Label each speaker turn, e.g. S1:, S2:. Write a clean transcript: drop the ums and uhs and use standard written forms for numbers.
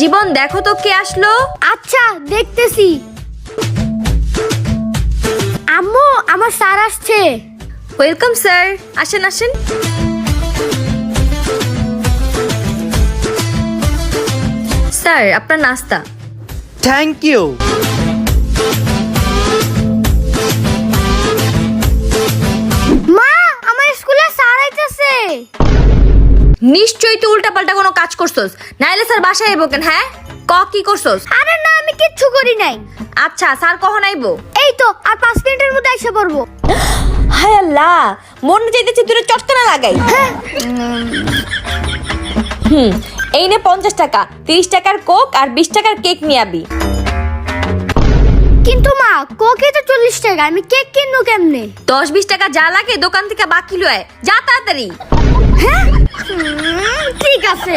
S1: জীবন দেখো তো কে আসলো।
S2: আচ্ছা দেখতেছি। আম্মু আমার স্যার আসছে।
S1: ওয়েলকাম স্যার, আসেন আসেন। স্যার আপনার নাস্তা।
S3: Thank you.
S2: মা আমার স্কুলে স্যার আইতাছে।
S1: নিশ্চয়ই তুই উল্টাপাল্টা কোনো কাজ করছস, নাইলে স্যার বাসায় আইবো কেন? হ্যাঁ কি করছস?
S2: আরে না আমি কিচ্ছু করি নাই।
S1: আচ্ছা স্যার কখন আইবো?
S2: এই তো আর 5 মিনিটের মধ্যে এসে পড়বো।
S1: হায় আল্লাহ, মনে চাইতেছে তুই চটকানা লাগাই। এই নে 50 টাকা, 30 টাকার কোক আর 20 টাকার কেক নিয়ে আবি।
S2: কিন্তু মা কোকে তো 40 টাকা, আমি কেক কিনবো কেমনে?
S1: 10-20 টাকা যা লাগে দোকান থেকে বাকি লয়, যা তাড়াতাড়ি।
S2: ঠিক আছে।